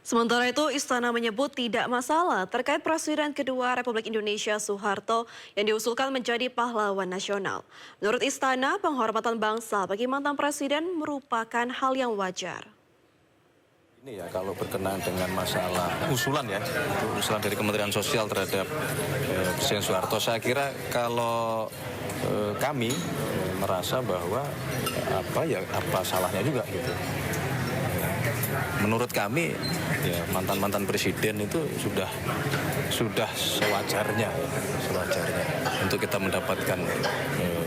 Sementara itu, Istana menyebut tidak masalah terkait Presiden kedua Republik Indonesia Soeharto yang diusulkan menjadi pahlawan nasional. Menurut Istana, penghormatan bangsa bagi mantan Presiden merupakan hal yang wajar. Ini ya, kalau berkenaan dengan masalah usulan ya, itu usulan dari Kementerian Sosial terhadap Presiden Soeharto, saya kira kalau kami merasa bahwa apa salahnya juga gitu. Menurut kami ya mantan presiden itu sudah sewajarnya untuk kita mendapatkan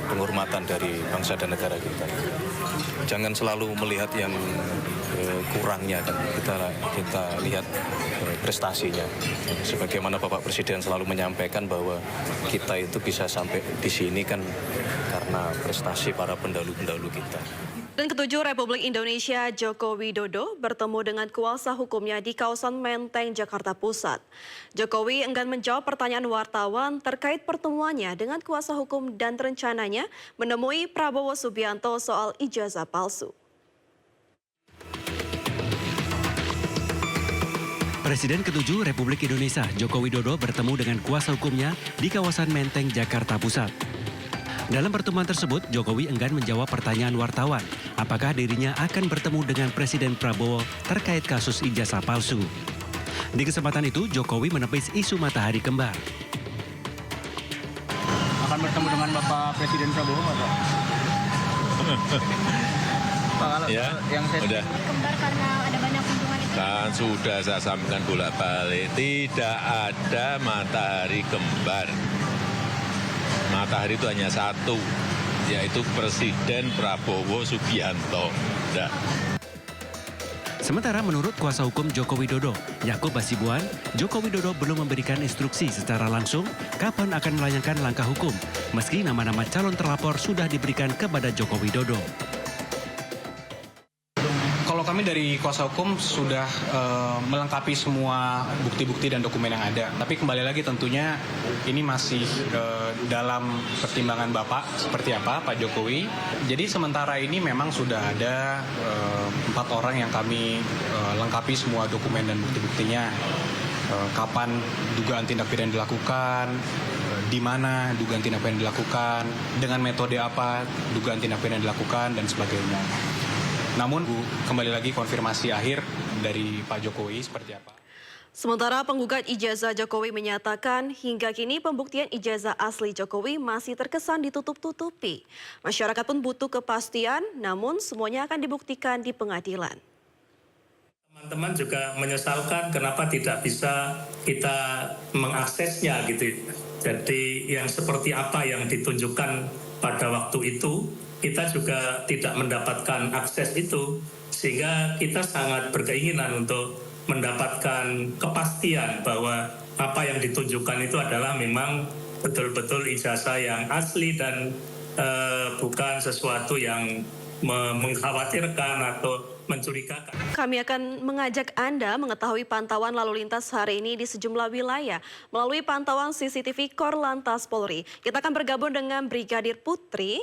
penghormatan dari bangsa dan negara kita. Jangan selalu melihat yang kurangnya, dan kita lihat prestasinya. Sebagaimana Bapak Presiden selalu menyampaikan bahwa kita itu bisa sampai di sini kan karena prestasi para pendahulu-pendahulu kita. Dan ketujuh Republik Indonesia Joko Widodo bertemu dengan kuasa hukumnya di kawasan Menteng, Jakarta Pusat. Jokowi enggan menjawab pertanyaan wartawan terkait pertemuannya dengan kuasa hukum dan rencananya menemui Prabowo Subianto soal ijazah palsu. Presiden ketujuh Republik Indonesia Joko Widodo bertemu dengan kuasa hukumnya di kawasan Menteng, Jakarta Pusat. Dalam pertemuan tersebut, Jokowi enggan menjawab pertanyaan wartawan apakah dirinya akan bertemu dengan Presiden Prabowo terkait kasus ijazah palsu. Di kesempatan itu, Jokowi menepis isu matahari kembar. Akan bertemu dengan Bapak Presiden Prabowo, Pak? Pak, kalau ya, yang saya udah. Kembar karena ada banyak kunjungan itu. Kan sudah saya sampaikan bolak-balik, tidak ada matahari kembar. Matahari itu hanya satu, yaitu Presiden Prabowo Subianto. Udah. Sementara menurut kuasa hukum Joko Widodo, Yakub Hasibuan, Joko Widodo belum memberikan instruksi secara langsung kapan akan melayangkan langkah hukum, meski nama-nama calon terlapor sudah diberikan kepada Joko Widodo. Kalau kami dari kuasa hukum sudah melengkapi semua bukti-bukti dan dokumen yang ada. Tapi kembali lagi tentunya ini masih dalam pertimbangan Bapak seperti apa, Pak Jokowi. Jadi sementara ini memang sudah ada 4 orang yang kami lengkapi semua dokumen dan bukti-buktinya. Kapan dugaan tindak pidana dilakukan, di mana dugaan tindak pidana dilakukan, dengan metode apa dugaan tindak pidana dilakukan, dan sebagainya. Namun, kembali lagi konfirmasi akhir dari Pak Jokowi seperti apa. Sementara penggugat ijazah Jokowi menyatakan hingga kini pembuktian ijazah asli Jokowi masih terkesan ditutup-tutupi. Masyarakat pun butuh kepastian, namun semuanya akan dibuktikan di pengadilan. Teman-teman juga menyesalkan kenapa tidak bisa kita mengaksesnya gitu. Jadi yang seperti apa yang ditunjukkan pada waktu itu, kita juga tidak mendapatkan akses itu, sehingga kita sangat berkeinginan untuk mendapatkan kepastian bahwa apa yang ditunjukkan itu adalah memang betul-betul ijazah yang asli dan bukan sesuatu yang mengkhawatirkan atau mencurigakan. Kami akan mengajak Anda mengetahui pantauan lalu lintas hari ini di sejumlah wilayah melalui pantauan CCTV Korlantas Polri. Kita akan bergabung dengan Brigadir Putri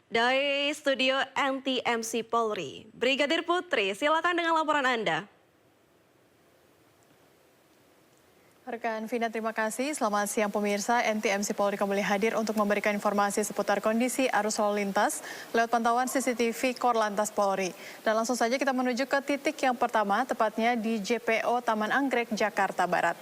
dari studio NTMC Polri. Brigadir Putri, silakan dengan laporan Anda. Rekan Vina, terima kasih. Selamat siang pemirsa. NTMC Polri kembali hadir untuk memberikan informasi seputar kondisi arus lalu lintas lewat pantauan CCTV Korlantas Polri. Dan langsung saja kita menuju ke titik yang pertama, tepatnya di JPO Taman Anggrek, Jakarta Barat.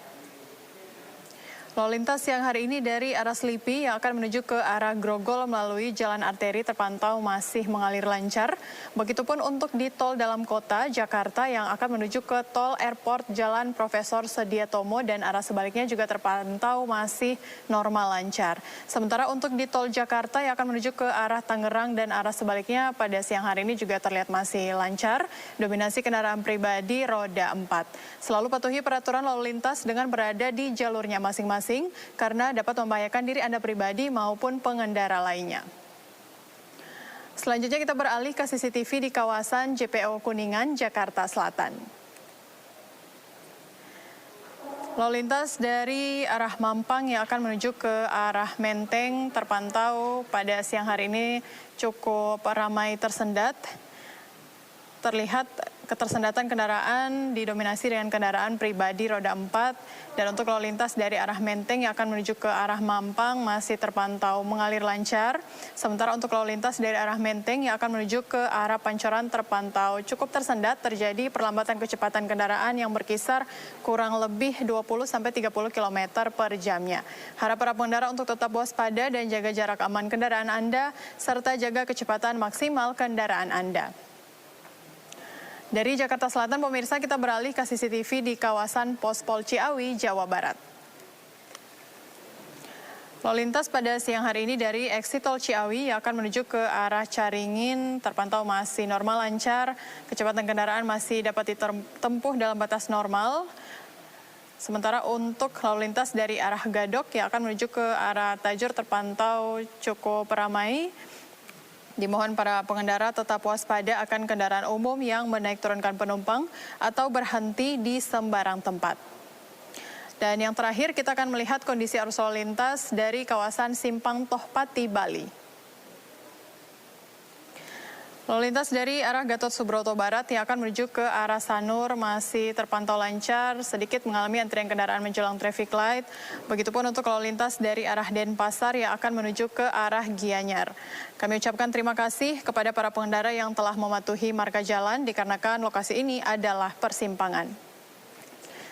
Lalu lintas yang hari ini dari arah Selipi yang akan menuju ke arah Grogol melalui jalan arteri terpantau masih mengalir lancar. Begitupun untuk di tol dalam kota Jakarta yang akan menuju ke tol airport Jalan Profesor Sediatomo dan arah sebaliknya juga terpantau masih normal lancar. Sementara untuk di tol Jakarta yang akan menuju ke arah Tangerang dan arah sebaliknya pada siang hari ini juga terlihat masih lancar. Dominasi kendaraan pribadi roda 4. Selalu patuhi peraturan lalu lintas dengan berada di jalurnya masing-masing, karena dapat membahayakan diri Anda pribadi maupun pengendara lainnya. Selanjutnya kita beralih ke CCTV di kawasan JPO Kuningan, Jakarta Selatan. Lalu lintas dari arah Mampang yang akan menuju ke arah Menteng terpantau pada siang hari ini cukup ramai tersendat. Terlihat ketersendatan kendaraan didominasi dengan kendaraan pribadi roda 4 dan untuk lalu lintas dari arah Menteng yang akan menuju ke arah Mampang masih terpantau mengalir lancar. Sementara untuk lalu lintas dari arah Menteng yang akan menuju ke arah Pancoran terpantau cukup tersendat, terjadi perlambatan kecepatan kendaraan yang berkisar kurang lebih 20-30 km per jamnya. Harap para pengendara untuk tetap waspada dan jaga jarak aman kendaraan Anda serta jaga kecepatan maksimal kendaraan Anda. Dari Jakarta Selatan, pemirsa, kita beralih ke CCTV di kawasan Pospol Ciawi, Jawa Barat. Lalu lintas pada siang hari ini dari eksit tol Ciawi yang akan menuju ke arah Caringin terpantau masih normal lancar. Kecepatan kendaraan masih dapat ditempuh dalam batas normal. Sementara untuk lalu lintas dari arah Gadok yang akan menuju ke arah Tajur terpantau cukup ramai. Dimohon para pengendara tetap waspada akan kendaraan umum yang menaik turunkan penumpang atau berhenti di sembarang tempat. Dan yang terakhir kita akan melihat kondisi arus lalu lintas dari kawasan Simpang Tohpati, Bali. Lalu lintas dari arah Gatot Subroto Barat yang akan menuju ke arah Sanur masih terpantau lancar, sedikit mengalami antrian kendaraan menjelang traffic light. Begitupun untuk lalu lintas dari arah Denpasar yang akan menuju ke arah Gianyar. Kami ucapkan terima kasih kepada para pengendara yang telah mematuhi marka jalan dikarenakan lokasi ini adalah persimpangan.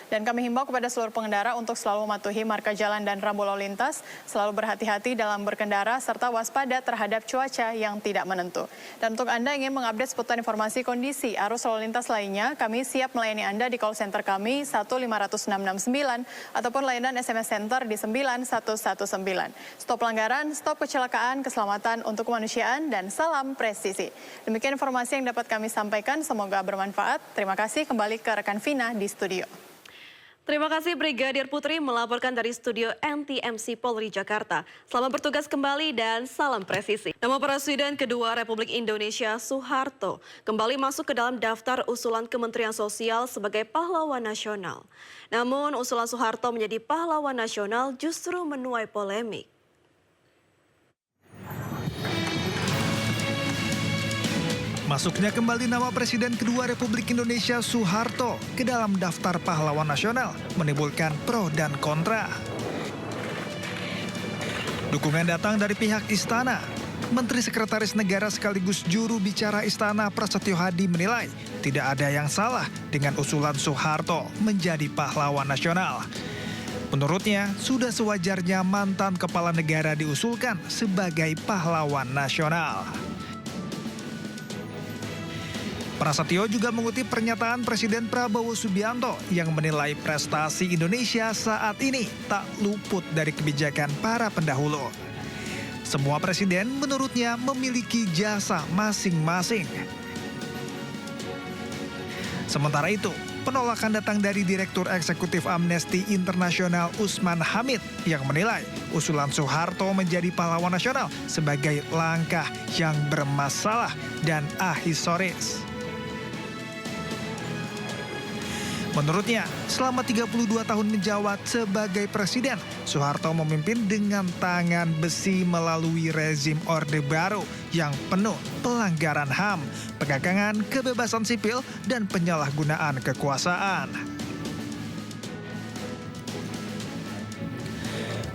Dan kami himbau kepada seluruh pengendara untuk selalu mematuhi marka jalan dan rambu lalu lintas, selalu berhati-hati dalam berkendara, serta waspada terhadap cuaca yang tidak menentu. Dan untuk Anda yang ingin mengupdate seputar informasi kondisi arus lalu lintas lainnya, kami siap melayani Anda di call center kami 15669 ataupun layanan SMS Center di 9119. Stop pelanggaran, stop kecelakaan, keselamatan untuk kemanusiaan, dan salam presisi. Demikian informasi yang dapat kami sampaikan, semoga bermanfaat. Terima kasih, kembali ke rekan Vina di studio. Terima kasih Brigadir Putri melaporkan dari studio NTMC Polri Jakarta. Selamat bertugas kembali dan salam presisi. Nama Presiden kedua Republik Indonesia Soeharto kembali masuk ke dalam daftar usulan Kementerian Sosial sebagai pahlawan nasional. Namun usulan Soeharto menjadi pahlawan nasional justru menuai polemik. Masuknya kembali nama Presiden kedua Republik Indonesia Soeharto ke dalam daftar pahlawan nasional menimbulkan pro dan kontra. Dukungan datang dari pihak istana. Menteri Sekretaris Negara sekaligus juru bicara istana Prasetyo Hadi menilai tidak ada yang salah dengan usulan Soeharto menjadi pahlawan nasional. Menurutnya, sudah sewajarnya mantan kepala negara diusulkan sebagai pahlawan nasional. Prasetyo juga mengutip pernyataan Presiden Prabowo Subianto yang menilai prestasi Indonesia saat ini tak luput dari kebijakan para pendahulu. Semua presiden menurutnya memiliki jasa masing-masing. Sementara itu, penolakan datang dari Direktur Eksekutif Amnesty International Usman Hamid yang menilai usulan Soeharto menjadi pahlawan nasional sebagai langkah yang bermasalah dan ahistoris. Menurutnya, selama 32 tahun menjabat sebagai presiden, Soeharto memimpin dengan tangan besi melalui rezim Orde Baru yang penuh pelanggaran HAM, pengagangan kebebasan sipil, dan penyalahgunaan kekuasaan.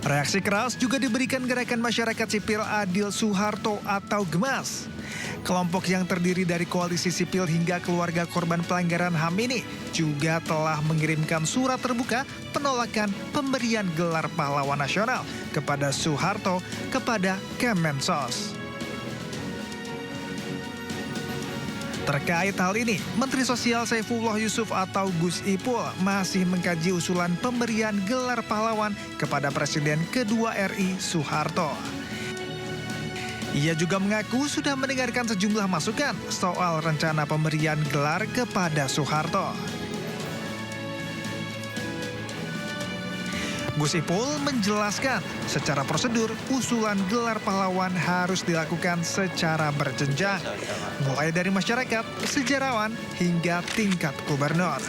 Reaksi keras juga diberikan Gerakan Masyarakat Sipil Adil Soeharto atau GEMAS. Kelompok yang terdiri dari koalisi sipil hingga keluarga korban pelanggaran HAM ini juga telah mengirimkan surat terbuka penolakan pemberian gelar pahlawan nasional kepada Soeharto kepada Kemensos. Terkait hal ini, Menteri Sosial Saifullah Yusuf atau Gus Ipul masih mengkaji usulan pemberian gelar pahlawan kepada Presiden kedua RI Soeharto. Ia juga mengaku sudah mendengarkan sejumlah masukan soal rencana pemberian gelar kepada Soeharto. Gus Ipul menjelaskan secara prosedur usulan gelar pahlawan harus dilakukan secara berjenjang, mulai dari masyarakat, sejarawan, hingga tingkat gubernur.